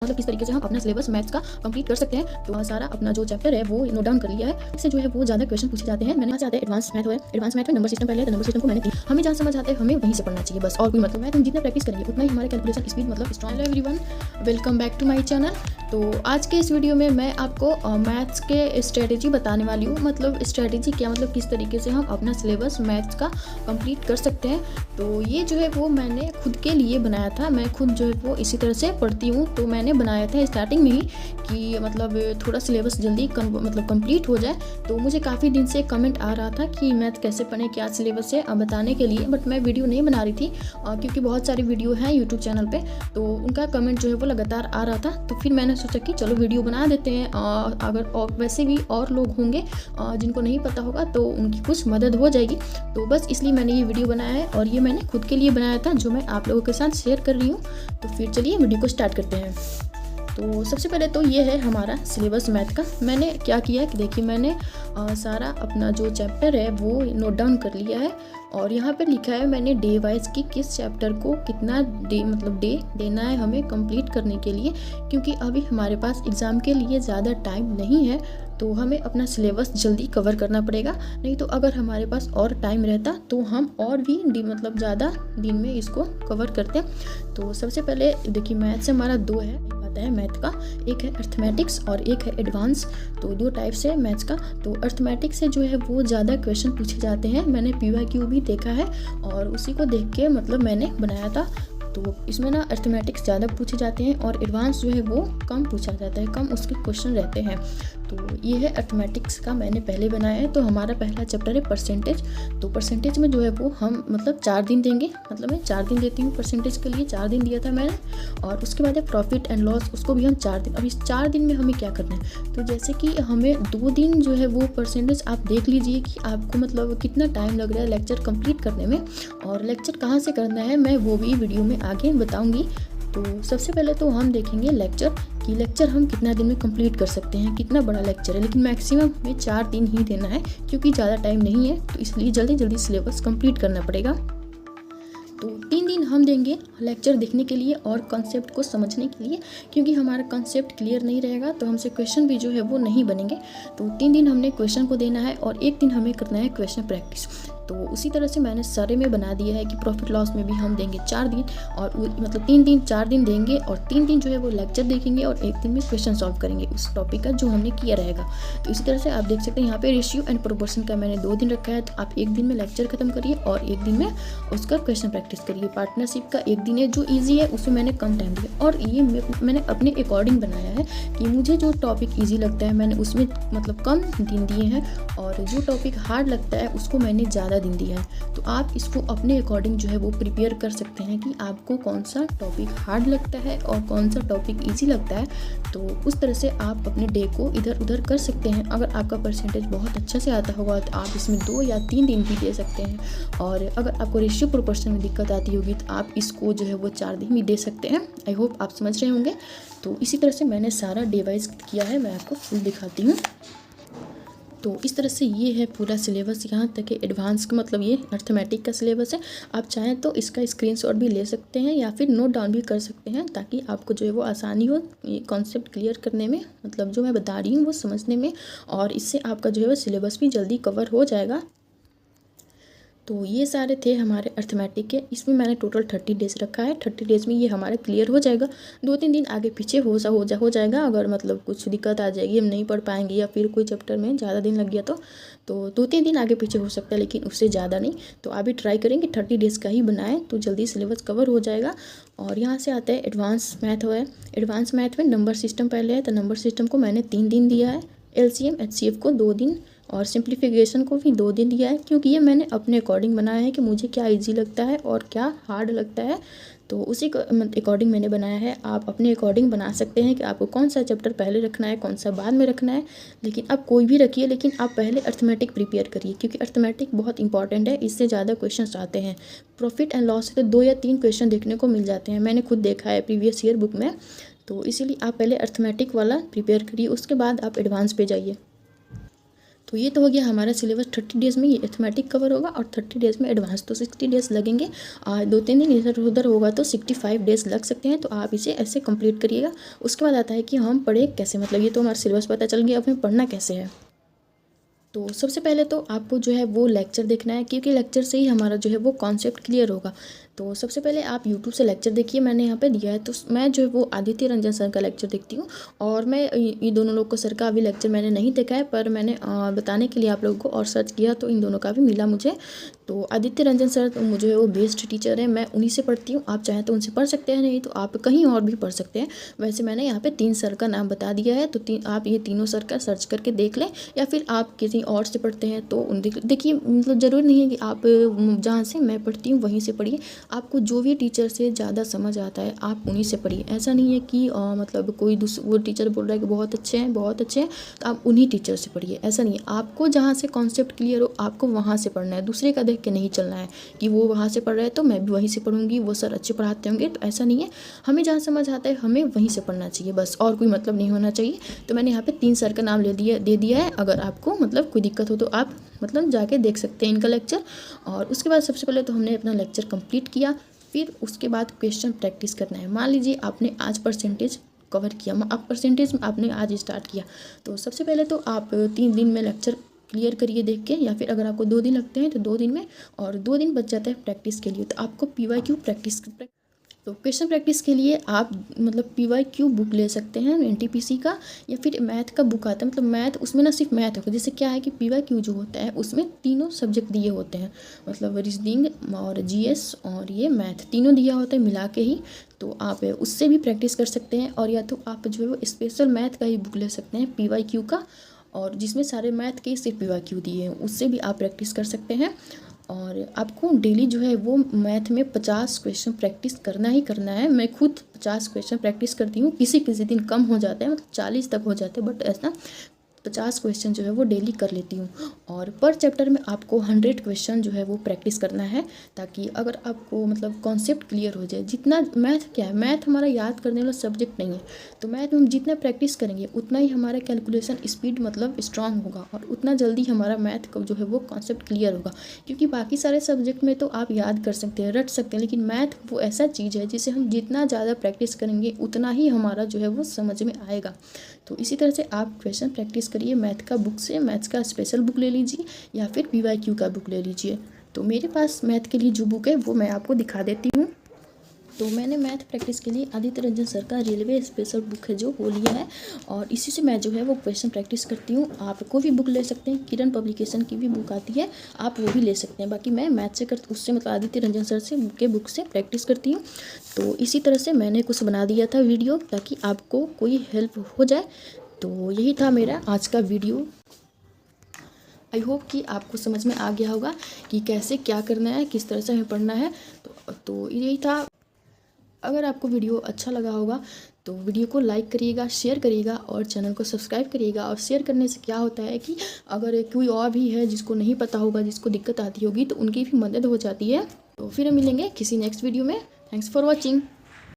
मतलब किस तरीके से हम अपना सिलेबस मैथ्स का कंप्लीट कर सकते हैं। तो सारा अपना जो चैप्टर है वो नोट डाउन कर लिया है। इससे जो है वो ज़्यादा क्वेश्चन पूछे जाते हैं। मैंने यहाँ से आते हैं एडवांस मैथ है, एडवांस मैथ में नंबर सिस्टम पहले है, तो नंबर सिस्टम को मैंने हमें जहाँ समझ आते हैं हमें वहीं से पढ़ना चाहिए बस, और कोई मतलब मैथ हम जितना प्रैक्टिस करेंगे उतना ही हमारे कैलकुलेशन स्पीड मतलब strong. Hello everyone, welcome back to my channel. तो आज के इस वीडियो में मैं आपको मैथ्स के स्ट्रेटेजी बताने वाली हूँ। मतलब स्ट्रेटेजी क्या, मतलब किस तरीके से हम अपना सिलेबस मैथ्स का कंप्लीट कर सकते हैं। तो ये जो है वो मैंने खुद के लिए बनाया था। मैं खुद जो है वो इसी तरह से पढ़ती हूँ, तो मैंने बनाया था स्टार्टिंग में ही कि मतलब थोड़ा सिलेबस जल्दी मतलब कंप्लीट हो जाए। तो मुझे काफ़ी दिन से कमेंट आ रहा था कि मैथ कैसे पढ़ें, क्या सिलेबस है बताने के लिए, बट मैं वीडियो नहीं बना रही थी क्योंकि बहुत सारी वीडियो हैं यूट्यूब चैनल पे, तो उनका कमेंट जो है वो लगातार आ रहा था। तो फिर मैंने सोचा कि चलो वीडियो बना देते हैं। अगर और वैसे भी और लोग होंगे जिनको नहीं पता होगा तो उनकी कुछ मदद हो जाएगी। तो बस इसलिए मैंने ये वीडियो बनाया है, और ये मैंने खुद के लिए बनाया था जो मैं आप लोगों के साथ शेयर कर रही हूँ। तो फिर चलिए वीडियो को स्टार्ट करते हैं। तो सबसे पहले तो ये है हमारा सिलेबस मैथ का। मैंने क्या किया है कि देखिए, मैंने सारा अपना जो चैप्टर है वो नोट डाउन कर लिया है, और यहाँ पे लिखा है मैंने डे वाइज कि किस चैप्टर को कितना डे मतलब डे देना है हमें कंप्लीट करने के लिए, क्योंकि अभी हमारे पास एग्ज़ाम के लिए ज़्यादा टाइम नहीं है। तो हमें अपना सिलेबस जल्दी कवर करना पड़ेगा, नहीं तो अगर हमारे पास और टाइम रहता तो हम और भी मतलब ज़्यादा दिन में इसको कवर करते। तो सबसे पहले देखिए, मैथ से हमारा दो है मैथ का, एक है अर्थमेटिक्स और एक है एडवांस। तो दो टाइप से है मैथ्स का। तो अर्थमेटिक्स से जो है वो ज़्यादा क्वेश्चन पूछे जाते हैं। मैंने PYQ भी देखा है और उसी को देख के मतलब मैंने बनाया था। तो इसमें ना अर्थमेटिक्स ज़्यादा पूछे जाते हैं और एडवांस जो है वो कम पूछा जाता है, कम उसके क्वेश्चन रहते हैं। तो ये है अर्थमेटिक्स का मैंने पहले बनाया है। तो हमारा पहला चैप्टर है परसेंटेज। तो परसेंटेज में जो है वो हम मतलब 4 दिन देंगे, मतलब मैं 4 दिन देती हूँ परसेंटेज के लिए, 4 दिन दिया था मैंने। और उसके बाद है प्रॉफिट एंड लॉस, उसको भी हम 4 दिन। अब इस 4 दिन में हमें क्या करना है, तो जैसे कि हमें 2 दिन जो है वो परसेंटेज आप देख लीजिए कि आपको मतलब कितना टाइम लग रहा है लेक्चर कंप्लीट करने में, और लेक्चर कहाँ से करना है मैं वो भी वीडियो में आगे बताऊँगी। तो सबसे पहले तो हम देखेंगे लेक्चर कि लेक्चर हम कितना दिन में कंप्लीट कर सकते हैं, कितना बड़ा लेक्चर है। लेकिन मैक्सिमम हमें 4 दिन ही देना है क्योंकि ज़्यादा टाइम नहीं है, तो इसलिए जल्दी जल्दी सिलेबस कंप्लीट करना पड़ेगा। तो 3 दिन हम देंगे लेक्चर देखने के लिए और कॉन्सेप्ट को समझने के लिए, क्योंकि हमारा कॉन्सेप्ट क्लियर नहीं रहेगा तो हमसे क्वेश्चन भी जो है वो नहीं बनेंगे। तो 3 दिन हमने क्वेश्चन को देना है और 1 दिन हमें करना है क्वेश्चन प्रैक्टिस। तो उसी तरह से मैंने सारे में बना दिया है कि प्रॉफिट लॉस में भी हम देंगे 4 दिन, और मतलब 3 दिन 4 दिन देंगे, और 3 दिन जो है वो लेक्चर देखेंगे और 1 दिन में क्वेश्चन सॉल्व करेंगे उस टॉपिक का जो हमने किया रहेगा। तो इसी तरह से आप देख सकते हैं यहाँ पे रेशियो एंड प्रोपोर्शन का मैंने 2 दिन रखा है। तो आप 1 दिन में लेक्चर खत्म करिए और 1 दिन में उसका क्वेश्चन प्रैक्टिस करिए। पार्टनरशिप का 1 दिन है जो ईजी है, उसमें मैंने कम टाइम दिया, और ये मैंने अपने अकॉर्डिंग बनाया है कि मुझे जो टॉपिक ईजी लगता है मैंने उसमें मतलब कम दिन दिए हैं, और जो टॉपिक हार्ड लगता है उसको मैंने ज़्यादा दिन दिया है। तो आप इसको अपने अकॉर्डिंग जो है वो प्रिपेयर कर सकते हैं कि आपको कौन सा टॉपिक हार्ड लगता है और कौन सा टॉपिक इजी लगता है। तो उस तरह से आप अपने डे को इधर उधर कर सकते हैं। अगर आपका परसेंटेज बहुत अच्छा से आता होगा तो आप इसमें 2 या 3 दिन भी दे सकते हैं, और अगर आपको रेशियो प्रोपोर्शन में दिक्कत आती होगी तो आप इसको जो है वो 4 दिन भी दे सकते हैं। आई होप आप समझ रहे होंगे। तो इसी तरह से मैंने सारा डे वाइज किया है, मैं आपको फुल दिखाती हूँ। तो इस तरह से ये है पूरा सिलेबस, यहाँ तक है एडवांस का, मतलब ये अर्थमेटिक का सिलेबस है। आप चाहें तो इसका स्क्रीनशॉट भी ले सकते हैं या फिर नोट डाउन भी कर सकते हैं, ताकि आपको जो है वो आसानी हो ये कॉन्सेप्ट क्लियर करने में, मतलब जो मैं बता रही हूँ वो समझने में, और इससे आपका जो है वो सिलेबस भी जल्दी कवर हो जाएगा। तो ये सारे थे हमारे अर्थमेटिक के। इसमें मैंने टोटल 30 डेज रखा है। 30 डेज में ये हमारा क्लियर हो जाएगा। 2-3 दिन आगे पीछे हो जाएगा, अगर मतलब कुछ दिक्कत आ जाएगी, हम नहीं पढ़ पाएंगे या फिर कोई चैप्टर में ज़्यादा दिन लग गया तो 2-3 दिन आगे पीछे हो सकता है, लेकिन उससे ज़्यादा नहीं। तो आप भी ट्राई करेंगे 30 डेज़ का ही बनाएं तो जल्दी सिलेबस कवर हो जाएगा। और यहाँ से आता है एडवांस मैथ है। एडवांस मैथ में नंबर सिस्टम पहले है, तो नंबर सिस्टम को मैंने 3 दिन दिया है, LCM HCF को 2 दिन, और सिंप्लीफिकेशन को भी 2 दिन दिया है, क्योंकि ये मैंने अपने अकॉर्डिंग बनाया है कि मुझे क्या इजी लगता है और क्या हार्ड लगता है। तो उसी अकॉर्डिंग मैंने बनाया है। आप अपने अकॉर्डिंग बना सकते हैं कि आपको कौन सा चैप्टर पहले रखना है, कौन सा बाद में रखना है, लेकिन आप कोई भी रखिए, लेकिन आप पहले अर्थमेटिक प्रिपेयर करिए, क्योंकि अर्थमेटिक बहुत इंपॉर्टेंट है। इससे ज़्यादा क्वेश्चन आते हैं। प्रॉफिट एंड लॉस से तो 2 या 3 क्वेश्चन देखने को मिल जाते हैं, मैंने खुद देखा है प्रीवियस ईयर बुक में। तो इसीलिए आप पहले अर्थमेटिक वाला प्रिपेयर करिए, उसके बाद आप एडवांस पे जाइए। तो ये तो हो गया हमारा सिलेबस। 30 डेज़ में ये अर्थमेटिक कवर होगा और 30 डेज़ में एडवांस, तो 60 डेज़ लगेंगे। 2-3 दिन इधर उधर होगा तो 65 डेज़ लग सकते हैं। तो आप इसे ऐसे कंप्लीट करिएगा। उसके बाद आता है कि हम पढ़े कैसे, मतलब ये तो हमारा सिलेबस पता चल गया, अब हमें पढ़ना कैसे है। तो सबसे पहले तो आपको जो है वो लेक्चर देखना है, क्योंकि लेक्चर से ही हमारा जो है वो कॉन्सेप्ट क्लियर होगा। तो सबसे पहले आप यूट्यूब से लेक्चर देखिए, मैंने यहाँ पे दिया है। तो मैं जो है वो आदित्य रंजन सर का लेक्चर देखती हूँ, और मैं ये दोनों लोग को, सर का अभी लेक्चर मैंने नहीं देखा है, पर मैंने बताने के लिए आप लोगों को और सर्च किया तो इन दोनों का भी मिला मुझे। तो आदित्य रंजन सर तो मुझे वो बेस्ट टीचर है, मैं उन्हीं से पढ़ती हूँ। आप चाहें तो उनसे पढ़ सकते हैं, नहीं तो आप कहीं और भी पढ़ सकते हैं। वैसे मैंने यहाँ पे 3 सर का नाम बता दिया है, तो आप ये तीनों सर का सर्च करके देख लें, या फिर आप किसी और से पढ़ते हैं तो देखिए, मतलब ज़रूरी नहीं है कि आप जहाँ से मैं पढ़ती हूँ वहीं से पढ़िए। आपको जो भी टीचर से ज़्यादा समझ आता है आप उन्हीं से पढ़िए। ऐसा नहीं है कि मतलब कोई वो टीचर बोल रहा है कि बहुत अच्छे हैं तो आप उन्हीं टीचर से पढ़िए, ऐसा नहीं है। आपको जहाँ से कॉन्सेप्ट क्लियर हो आपको वहाँ से पढ़ना है, दूसरे का देख के नहीं चलना है कि वो वहाँ से पढ़ रहा है तो मैं भी वहीं से पढ़ूंगी, वो सर अच्छे पढ़ाते होंगे, तो ऐसा नहीं है। हमें जहाँ समझ आता है हमें वहीं से पढ़ना चाहिए, बस, और कोई मतलब नहीं होना चाहिए। तो मैंने यहाँ पे 3 सर का नाम दे दिया है। अगर आपको मतलब कोई दिक्कत हो तो आप मतलब जाके देख सकते हैं इनका लेक्चर। और उसके बाद सबसे पहले तो हमने अपना लेक्चर कंप्लीट किया, फिर उसके बाद क्वेश्चन प्रैक्टिस करना है। मान लीजिए आपने आज परसेंटेज कवर किया, आप परसेंटेज आपने आज स्टार्ट किया, तो सबसे पहले तो आप 3 दिन में लेक्चर क्लियर करिए देख के, या फिर अगर आपको 2 दिन लगते हैं तो 2 दिन में, और 2 दिन बच जाता है प्रैक्टिस के लिए। तो आपको PYQ प्रैक्टिस, तो क्वेश्चन प्रैक्टिस के लिए आप मतलब PYQ बुक ले सकते हैं NTPC का, या फिर मैथ का बुक आता है, मतलब मैथ, उसमें ना सिर्फ मैथ होगा। जैसे क्या है कि PYQ जो होता है उसमें तीनों सब्जेक्ट दिए होते हैं, मतलब रीजनिंग और GS और ये मैथ, तीनों दिया होता है मिला के ही। तो आप उससे भी प्रैक्टिस कर सकते हैं, और या तो आप जो है वो स्पेशल मैथ का ही बुक ले सकते हैं PYQ का, और जिसमें सारे मैथ के सिर्फ PYQ दिए हैं, उससे भी आप प्रैक्टिस कर सकते हैं। और आपको डेली जो है वो मैथ में 50 क्वेश्चन प्रैक्टिस करना ही करना है। मैं खुद 50 क्वेश्चन प्रैक्टिस करती हूँ, किसी किसी दिन कम हो जाते हैं, मतलब 40 तक हो जाते हैं, बट ऐसा 50 क्वेश्चन जो है वो डेली कर लेती हूँ। और पर चैप्टर में आपको 100 क्वेश्चन जो है वो प्रैक्टिस करना है, ताकि अगर आपको मतलब कॉन्सेप्ट क्लियर हो जाए। जितना मैथ क्या है, मैथ हमारा याद करने वाला सब्जेक्ट नहीं है, तो मैथ में हम जितना प्रैक्टिस करेंगे उतना ही हमारा कैलकुलेशन स्पीड मतलब स्ट्रांग होगा, और उतना जल्दी हमारा मैथ का जो है वो कॉन्सेप्ट क्लियर होगा। क्योंकि बाकी सारे सब्जेक्ट में तो आप याद कर सकते हैं, रट सकते हैं, लेकिन मैथ वो ऐसा चीज़ है जिसे हम जितना ज़्यादा प्रैक्टिस करेंगे उतना ही हमारा जो है वो समझ में आएगा। तो इसी तरह से आप क्वेश्चन प्रैक्टिस करिए मैथ का बुक से, मैथ्स का स्पेशल बुक ले लीजिए या फिर PYQ का बुक ले लीजिए। तो मेरे पास मैथ के लिए जो बुक है वो मैं आपको दिखा देती हूँ। तो मैंने मैथ प्रैक्टिस के लिए आदित्य रंजन सर का रेलवे स्पेशल बुक है जो वो लिया है, और इसी से मैं जो है वो क्वेश्चन प्रैक्टिस करती हूँ। आप कोई भी बुक ले सकते हैं, किरण पब्लिकेशन की भी बुक आती है, आप वो भी ले सकते हैं। बाकी मैं मैथ से उससे मतलब आदित्य रंजन सर से के बुक से प्रैक्टिस करती हूँ। तो इसी तरह से मैंने कुछ बना दिया था वीडियो, ताकि आपको कोई हेल्प हो जाए। तो यही था मेरा आज का वीडियो। आई होप कि आपको समझ में आ गया होगा कि कैसे क्या करना है, किस तरह से हमें पढ़ना है। तो यही था। अगर आपको वीडियो अच्छा लगा होगा तो वीडियो को लाइक करिएगा, शेयर करिएगा, और चैनल को सब्सक्राइब करिएगा। और शेयर करने से क्या होता है कि अगर कोई और भी है जिसको नहीं पता होगा, जिसको दिक्कत आती होगी, तो उनकी भी मदद हो जाती है। तो फिर हम मिलेंगे किसी नेक्स्ट वीडियो में। Thanks for watching.